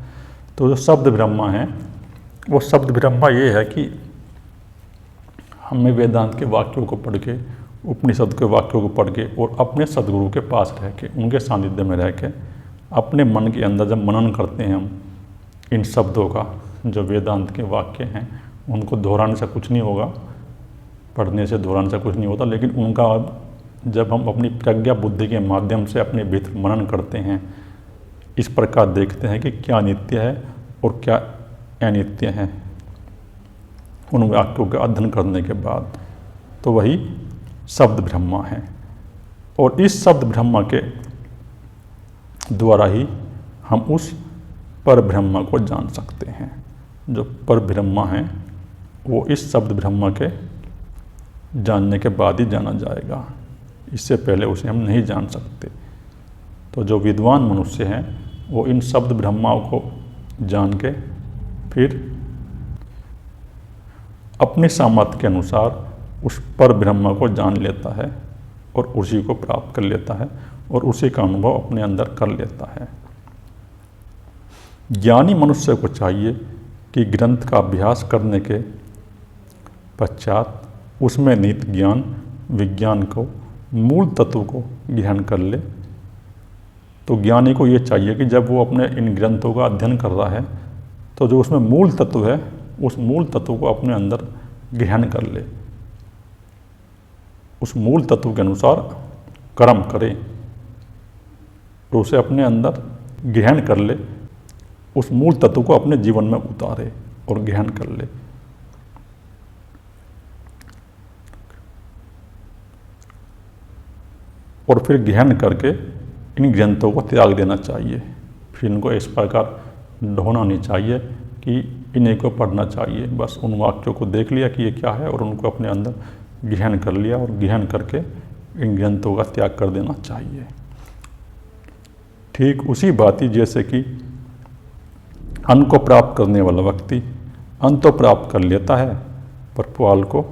तो जो शब्द ब्रह्मा है वो शब्द ब्रह्मा ये है कि हमें वेदांत के वाक्यों को पढ़ के, उपनिषद के वाक्यों को पढ़ के और अपने सदगुरु के पास रह के, उनके सानिध्य में रह के अपने मन के अंदर जब मनन करते हैं हम इन शब्दों का, जो वेदांत के वाक्य हैं, उनको दोहराने से कुछ नहीं होगा, पढ़ने से दोहराने से कुछ नहीं होता, लेकिन उनका जब हम अपनी प्रज्ञा बुद्धि के माध्यम से अपने भीतर मनन करते हैं, इस प्रकार देखते हैं कि क्या नित्य है और क्या अनित्य है, उन वाक्यों का अध्ययन करने के बाद, तो वही शब्द ब्रह्मा है। और इस शब्द ब्रह्मा के द्वारा ही हम उस पर ब्रह्मा को जान सकते हैं। जो पर ब्रह्मा है वो इस शब्द ब्रह्मा के जानने के बाद ही जाना जाएगा, इससे पहले उसे हम नहीं जान सकते। तो जो विद्वान मनुष्य हैं वो इन शब्द ब्रह्माओं को जान के फिर अपने सामर्थ्य के अनुसार उस पर ब्रह्मा को जान लेता है और उसी को प्राप्त कर लेता है और उसी का अनुभव अपने अंदर कर लेता है। ज्ञानी मनुष्य को चाहिए कि ग्रंथ का अभ्यास करने के पश्चात उसमें निहित ज्ञान विज्ञान को मूल तत्व को ग्रहण कर ले। तो ज्ञानी को ये चाहिए कि जब वो अपने इन ग्रंथों का अध्ययन कर रहा है तो जो उसमें मूल तत्व है उस मूल तत्व को अपने अंदर ग्रहण कर ले, उस मूल तत्व के अनुसार कर्म करे और उसे अपने अंदर ग्रहण कर ले, उस मूल तत्व को अपने जीवन में उतारे और ग्रहण कर ले। और फिर ग्रहण करके इन ग्रंथों को त्याग देना चाहिए। फिर इनको इस प्रकार ढोना नहीं चाहिए कि इन्हीं को पढ़ना चाहिए। बस उन वाक्यों को देख लिया कि ये क्या है और उनको अपने अंदर ग्रहण कर लिया और ग्रहण करके इन ग्रंथों का त्याग कर देना चाहिए। ठीक उसी बात ही जैसे कि अन्न को प्राप्त करने वाला व्यक्ति अन्न तो प्राप्त कर लेता है पर पुआल को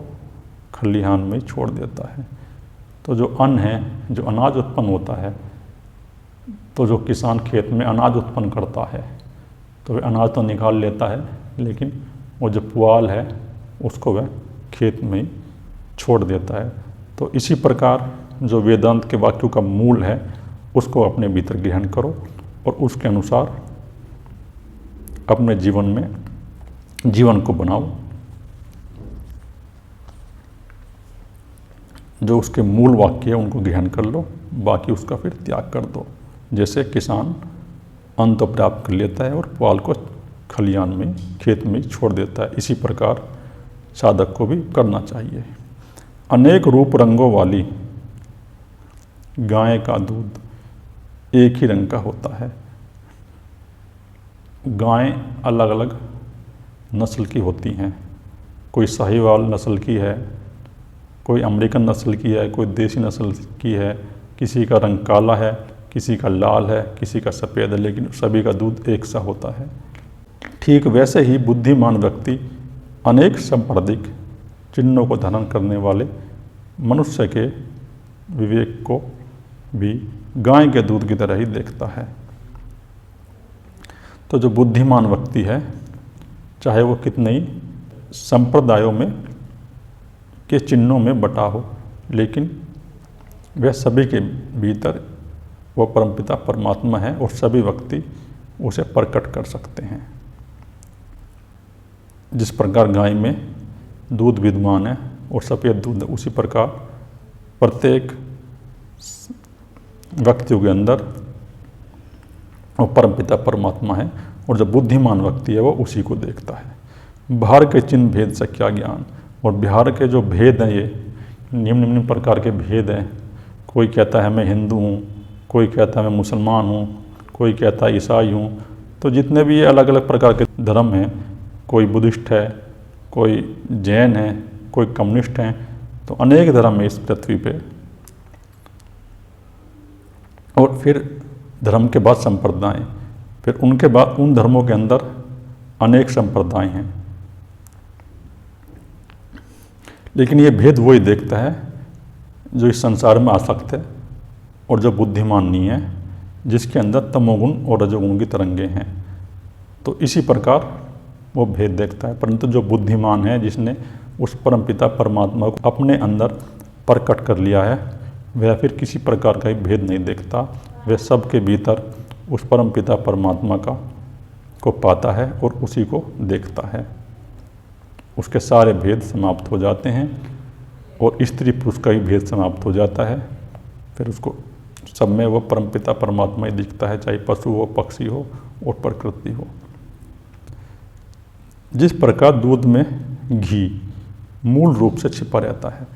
खलिहान में ही छोड़ देता है। तो जो अन्न है, जो अनाज उत्पन्न होता है, तो जो किसान खेत में अनाज उत्पन्न करता है तो वह अनाज तो निकाल लेता है, लेकिन वो जो पुआल है उसको वह खेत में ही छोड़ देता है। तो इसी प्रकार जो वेदांत के वाक्यों का मूल है उसको अपने भीतर ग्रहण करो और उसके अनुसार अपने जीवन में जीवन को बनाओ। जो उसके मूल वाक्य है उनको ग्रहण कर लो, बाकी उसका फिर त्याग कर दो। जैसे किसान अन्न तो प्राप्त कर लेता है और पुआल को खलिहान में खेत में छोड़ देता है, इसी प्रकार साधक को भी करना चाहिए। अनेक रूप रंगों वाली गाय का दूध एक ही रंग का होता है। गायें अलग अलग नस्ल की होती हैं, कोई साहिवाल नस्ल की है, कोई अमेरिकन नस्ल की है, कोई देसी नस्ल की है, किसी का रंग काला है, किसी का लाल है, किसी का सफ़ेद है, लेकिन सभी का दूध एक सा होता है। ठीक वैसे ही बुद्धिमान व्यक्ति अनेक सांप्रदायिक चिन्हों को धारण करने वाले मनुष्य के विवेक को भी गाय के दूध की तरह ही देखता है। तो जो बुद्धिमान व्यक्ति है, चाहे वो कितने ही संप्रदायों में के चिन्हों में बटा हो, लेकिन वह सभी के भीतर वो परमपिता परमात्मा है और सभी व्यक्ति उसे प्रकट कर सकते हैं। जिस प्रकार गाय में दूध विद्यमान है और सफ़ेद दूध है, उसी प्रकार प्रत्येक व्यक्तियों के अंदर वो परमपिता परमात्मा है, और जो बुद्धिमान व्यक्ति है वो उसी को देखता है। बाहर के चिन्ह भेद से क्या ज्ञान, और बिहार के जो भेद हैं ये निम्न निम्न प्रकार के भेद हैं। कोई कहता है मैं हिंदू हूँ, कोई कहता है मैं मुसलमान हूँ, कोई कहता है ईसाई हूँ। तो जितने भी ये अलग अलग प्रकार के धर्म हैं, कोई बुद्धिस्ट है, कोई जैन है, कोई कम्युनिस्ट हैं, तो अनेक धर्म है इस पृथ्वी पे। और फिर धर्म के बाद संप्रदाय, फिर उनके बाद उन धर्मों के अंदर अनेक संप्रदाय हैं। लेकिन ये भेद वही देखता है जो इस संसार में आसक्त है और जो बुद्धिमान नहीं है, जिसके अंदर तमोगुण और रजोगुण की तरंगे हैं। तो इसी प्रकार वो भेद देखता है। परंतु जो बुद्धिमान है, जिसने उस परमपिता परमात्मा को अपने अंदर प्रकट कर लिया है, वह फिर किसी प्रकार का ही भेद नहीं देखता। वह सबके भीतर उस परमपिता परमात्मा को पाता है और उसी को देखता है। उसके सारे भेद समाप्त हो जाते हैं और स्त्री पुरुष का ही भेद समाप्त हो जाता है। फिर उसको सब में वो परमपिता परमात्मा ही दिखता है, चाहे पशु हो, पक्षी हो और प्रकृति हो। जिस प्रकार दूध में घी मूल रूप से छिपा रहता है,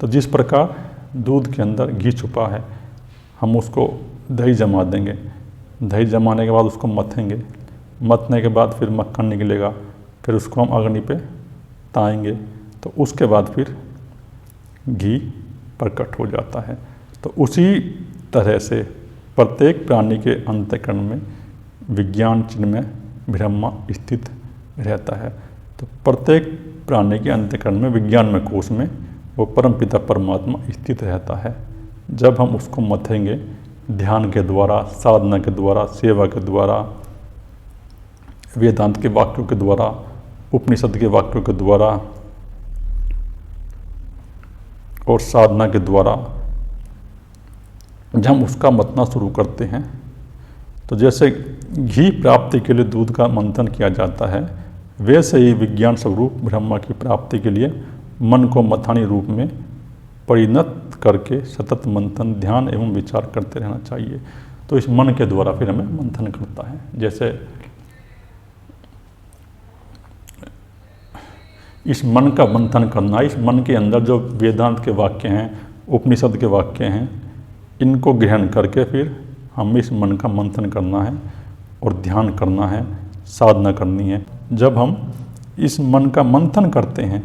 तो जिस प्रकार दूध के अंदर घी छुपा है, हम उसको दही जमा देंगे, दही जमाने के बाद उसको मथेंगे, मथने के बाद फिर मक्खन निकलेगा, फिर उसको हम अग्नि पे ताएंगे, तो उसके बाद फिर घी प्रकट हो जाता है। तो उसी तरह से प्रत्येक प्राणी के अंतःकरण में विज्ञान चिन्ह में ब्रह्मा स्थित रहता है। तो प्रत्येक प्राणी के अंतःकरण में विज्ञान में कोश में वो परमपिता परमात्मा स्थित रहता है। जब हम उसको मथेंगे ध्यान के द्वारा, साधना के द्वारा, सेवा के द्वारा, वेदांत के वाक्यों के द्वारा, उपनिषद के वाक्यों के द्वारा और साधना के द्वारा, जब हम उसका मतना शुरू करते हैं, तो जैसे घी प्राप्ति के लिए दूध का मंथन किया जाता है, वैसे ही विज्ञान स्वरूप ब्रह्मा की प्राप्ति के लिए मन को मथानी रूप में परिणत करके सतत मंथन, ध्यान एवं विचार करते रहना चाहिए। तो इस मन के द्वारा फिर हमें मंथन करता है। जैसे इस मन का मंथन करना, इस मन के अंदर जो वेदांत के वाक्य हैं, उपनिषद के वाक्य हैं, इनको ग्रहण करके फिर हमें इस मन का मंथन करना है और ध्यान करना है, साधना करनी है। जब हम इस मन का मंथन करते हैं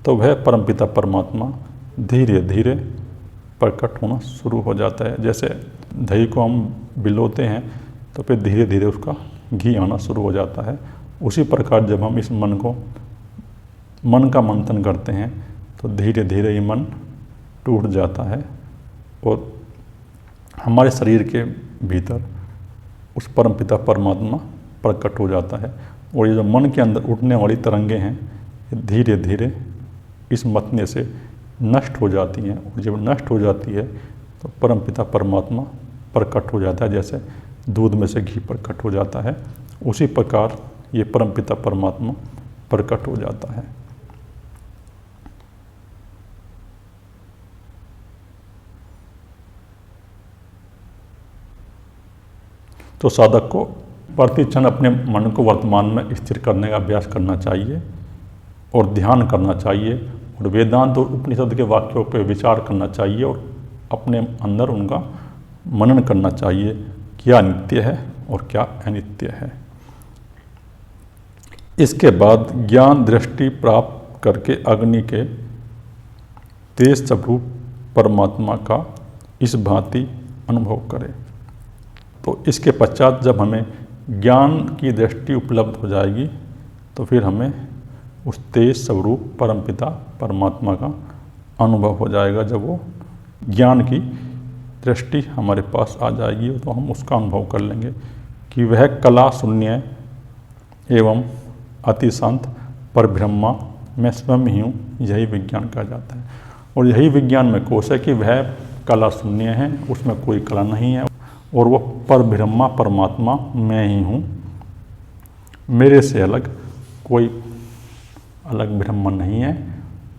तो वह परमपिता परमात्मा धीरे धीरे प्रकट होना शुरू हो जाता है। जैसे दही को हम बिलोते हैं तो फिर धीरे धीरे उसका घी आना शुरू हो जाता है। उसी प्रकार जब हम इस मन का मंथन करते हैं तो धीरे धीरे ये मन टूट जाता है और हमारे शरीर के भीतर उस परमपिता परमात्मा प्रकट हो जाता है। और ये जो मन के अंदर उठने वाली तरंगे हैं, ये धीरे धीरे इस मथने से नष्ट हो जाती हैं। और जब नष्ट हो जाती है तो परमपिता परमात्मा प्रकट हो जाता है। जैसे दूध में से घी प्रकट हो जाता है, उसी प्रकार ये परमपिता परमात्मा प्रकट हो जाता है। तो साधक को प्रतिक्षण अपने मन को वर्तमान में स्थिर करने का अभ्यास करना चाहिए और ध्यान करना चाहिए और वेदांत और उपनिषद के वाक्यों पर विचार करना चाहिए और अपने अंदर उनका मनन करना चाहिए, क्या नित्य है और क्या अनित्य है। इसके बाद ज्ञान दृष्टि प्राप्त करके अग्नि के तेज स्वरूप परमात्मा का इस भांति अनुभव करें। तो इसके पश्चात जब हमें ज्ञान की दृष्टि उपलब्ध हो जाएगी तो फिर हमें उस तेज स्वरूप परमपिता परमात्मा का अनुभव हो जाएगा। जब वो ज्ञान की दृष्टि हमारे पास आ जाएगी तो हम उसका अनुभव कर लेंगे कि वह कला शून्य एवं अति शांत पर ब्रह्मा मैं स्वयं ही हूँ, यही विज्ञान कहा जाता है। और यही विज्ञान में कोश है कि वह कला शून्य है, उसमें कोई कला नहीं है और वो पर ब्रह्मा परमात्मा मैं ही हूँ, मेरे से अलग कोई अलग ब्रह्म नहीं है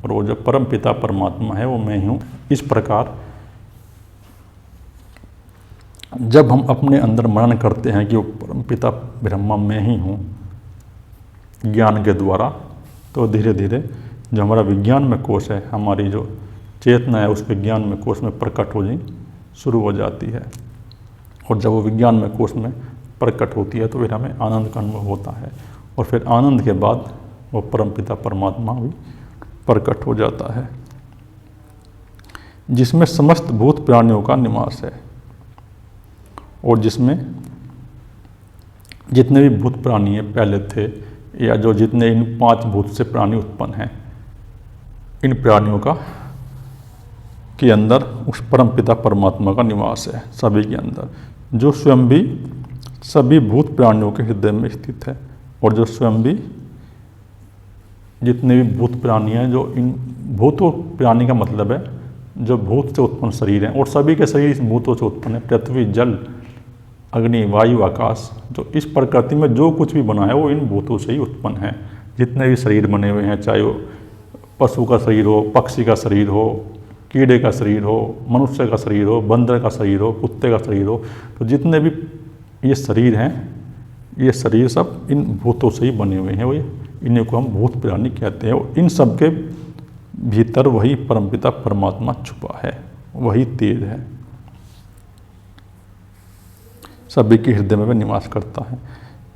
और वो जो परम पिता परमात्मा है वो मैं ही हूँ। इस प्रकार जब हम अपने अंदर मनन करते हैं कि वो परम पिता ब्रह्मा मैं ही हूँ ज्ञान के द्वारा, तो धीरे धीरे जो हमारा विज्ञान में कोश है, हमारी जो चेतना है उस विज्ञान में कोश में प्रकट होनी शुरू हो जाती है। और जब वो विज्ञान में कोश में प्रकट होती है तो फिर हमें आनंद का अनुभव होता है, और फिर आनंद के बाद वो परमपिता परमात्मा भी प्रकट हो जाता है, जिसमें समस्त भूत प्राणियों का निवास है, और जिसमें जितने भी भूत प्राणी हैं पहले थे, या जो जितने इन 5 भूत से प्राणी उत्पन्न हैं, इन प्राणियों का के अंदर उस परमपिता परमात्मा का निवास है सभी के अंदर, जो स्वयं भी सभी भूत प्राणियों के हृदय में स्थित है, और जो स्वयं भी जितने भी भूत प्राणी हैं, जो इन भूतों प्राणी का मतलब है जो भूत से उत्पन्न शरीर हैं, और सभी के शरीर इस भूतों से उत्पन्न है। पृथ्वी, जल, अग्नि, वायु, आकाश, जो इस प्रकृति में जो कुछ भी बना है वो इन भूतों से ही उत्पन्न है। जितने भी शरीर बने हुए हैं, चाहे वो पशु का शरीर हो, पक्षी का शरीर हो, कीड़े का शरीर हो, मनुष्य का शरीर हो, बंदर का शरीर हो, कुत्ते का शरीर हो, तो जितने भी ये शरीर हैं, ये शरीर सब इन भूतों से ही बने हुए हैं। वो इन्हीं को हम भूत प्राणी कहते हैं। और इन सब के भीतर वही परमपिता परमात्मा छुपा है, वही तेज है, सभी के हृदय में वह निवास करता है,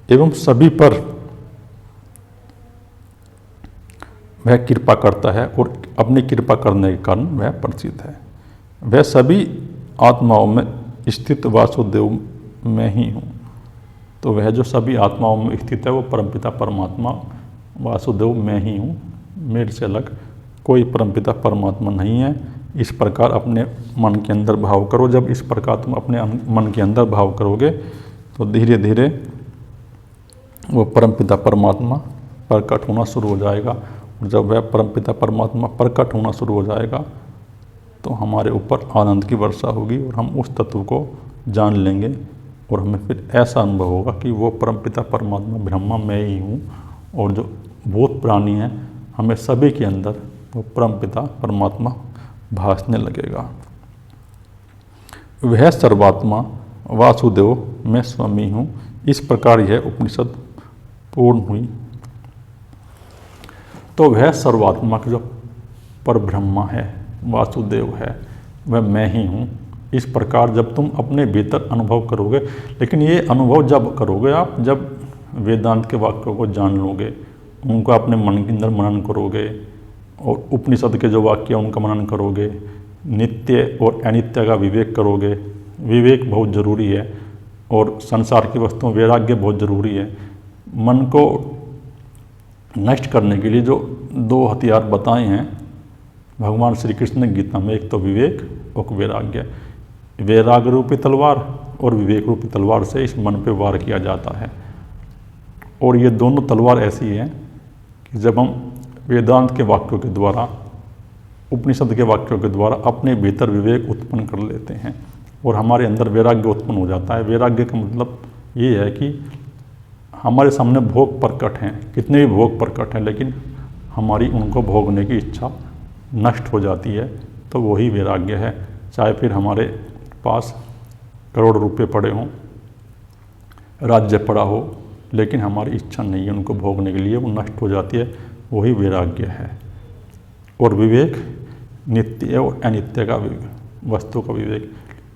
एवं सभी पर वह कृपा करता है, और अपनी कृपा करने के कारण वह प्रसिद्ध है। वह सभी आत्माओं में स्थित वासुदेव मैं ही हूँ। तो वह जो सभी आत्माओं में स्थित है वो परमपिता परमात्मा वासुदेव मैं ही हूँ, मेरे से अलग कोई परमपिता परमात्मा नहीं है। इस प्रकार अपने मन के अंदर भाव करो। जब इस प्रकार तुम अपने मन के अंदर भाव करोगे तो धीरे धीरे वो परमपिता परमात्मा प्रकट होना शुरू हो जाएगा। और जब वह परमपिता परमात्मा प्रकट होना शुरू हो जाएगा तो हमारे ऊपर आनंद की वर्षा होगी, और हम उस तत्व को जान लेंगे, और हमें फिर ऐसा अनुभव होगा कि वो परमपिता परमात्मा ब्रह्मा मैं ही हूँ, और जो भूत प्राणी हैं हमें सभी के अंदर वो परमपिता परमात्मा भासने लगेगा। वह सर्वात्मा वासुदेव मैं स्वामी हूँ। इस प्रकार यह उपनिषद पूर्ण हुई। तो वह सर्वात्मा का जो परब्रह्मा है, वासुदेव है, वह मैं ही हूँ। इस प्रकार जब तुम अपने भीतर अनुभव करोगे, लेकिन ये अनुभव जब करोगे आप, जब वेदांत के वाक्यों को जान लोगे, उनको अपने मन के अंदर मनन करोगे, और उपनिषद के जो वाक्य उनका मनन करोगे, नित्य और अनित्य का विवेक करोगे। विवेक बहुत ज़रूरी है, और संसार की वस्तुओं वैराग्य बहुत ज़रूरी है। मन को नष्ट करने के लिए जो 2 हथियार बताए हैं भगवान श्री कृष्ण ने गीता में, एक तो विवेक और वैराग्य। वैराग्य रूपी तलवार और विवेक रूपी तलवार से इस मन पे वार किया जाता है। और ये दोनों तलवार ऐसी हैं कि जब हम वेदांत के वाक्यों के द्वारा, उपनिषद के वाक्यों के द्वारा अपने भीतर विवेक उत्पन्न कर लेते हैं और हमारे अंदर वैराग्य उत्पन्न हो जाता है। वैराग्य का मतलब ये है कि हमारे सामने भोग प्रकट हैं, कितने भी भोग प्रकट हैं, लेकिन हमारी उनको भोगने की इच्छा नष्ट हो जाती है, तो वही वैराग्य है। चाहे फिर हमारे पास करोड़ रुपए पड़े हों, राज्य पड़ा हो, लेकिन हमारी इच्छा नहीं है उनको भोगने के लिए, वो नष्ट हो जाती है, वही वैराग्य है। और विवेक नित्य और अनित्य का वस्तु का विवेक।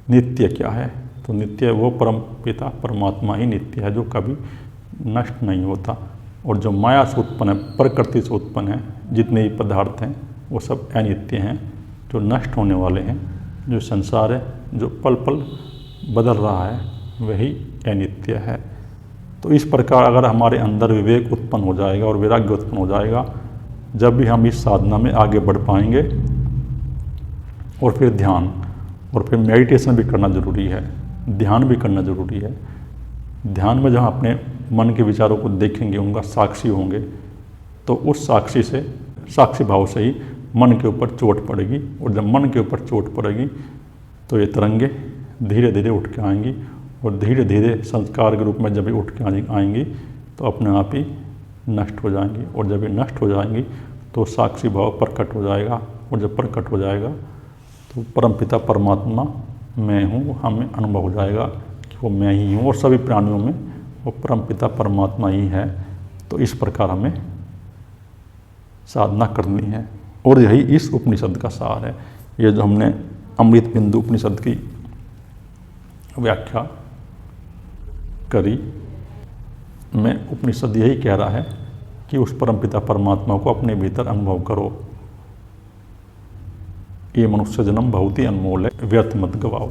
नित्य क्या है? तो नित्य वो परम पिता परमात्मा ही नित्य है, जो कभी नष्ट नहीं होता। और जो माया से उत्पन्न है, प्रकृति से उत्पन्न है, जितने भी पदार्थ हैं वो सब अनित्य हैं, जो नष्ट होने वाले हैं। जो संसार है, जो पल पल बदल रहा है, वही अनित्य है। तो इस प्रकार अगर हमारे अंदर विवेक उत्पन्न हो जाएगा और वैराग्य उत्पन्न हो जाएगा, जब भी हम इस साधना में आगे बढ़ पाएंगे। और फिर ध्यान, और फिर मेडिटेशन भी करना ज़रूरी है, ध्यान भी करना ज़रूरी है। ध्यान में जहाँ अपने मन के विचारों को देखेंगे, उनका साक्षी होंगे, तो उस साक्षी से, साक्षी भाव से ही मन के ऊपर चोट पड़ेगी। और जब मन के ऊपर चोट पड़ेगी तो ये तरंगे धीरे धीरे उठ के आएंगी, और धीरे धीरे संस्कार के रूप में जब ये उठ के आएंगी तो अपने आप ही नष्ट हो जाएंगी। और जब ये नष्ट हो जाएंगी तो साक्षी भाव प्रकट हो जाएगा, और जब प्रकट हो जाएगा तो परमपिता परमात्मा मैं हूँ हमें अनुभव हो जाएगा कि वो मैं ही हूँ और सभी प्राणियों में वो परमपिता परमात्मा ही है। तो इस प्रकार हमें साधना करनी है, और यही इस उपनिषद का सार है। ये जो हमने अमृत बिंदु उपनिषद की व्याख्या करी, में उपनिषद यही कह रहा है कि उस परमपिता परमात्मा को अपने भीतर अनुभव करो। ये मनुष्य जन्म बहुत ही अनमोल है, व्यर्थ मत गवाओ।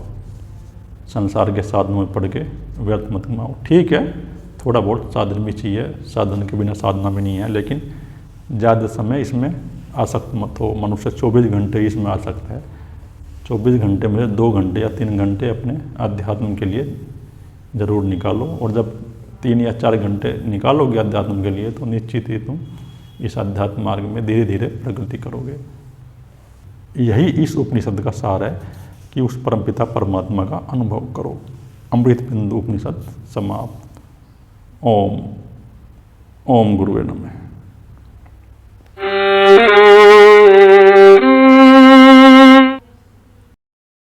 संसार के साधनों में पड़ के व्यर्थ मत गवाओ। ठीक है, थोड़ा बहुत साधन भी चाहिए, साधन के बिना साधना भी नहीं है, लेकिन ज़्यादा समय इसमें आसक्त मत हो। मनुष्य 24 घंटे इसमें आसक्त है। 24 घंटे में 2 घंटे या 3 घंटे अपने अध्यात्म के लिए ज़रूर निकालो, और जब 3 या 4 घंटे निकालोगे अध्यात्म के लिए तो निश्चित ही तुम इस अध्यात्म मार्ग में धीरे धीरे प्रगति करोगे। यही इस उपनिषद का सार है कि उस परमपिता परमात्मा का अनुभव करो। अमृत बिंदु उपनिषद समाप्त। ओम गुरुवे नमः।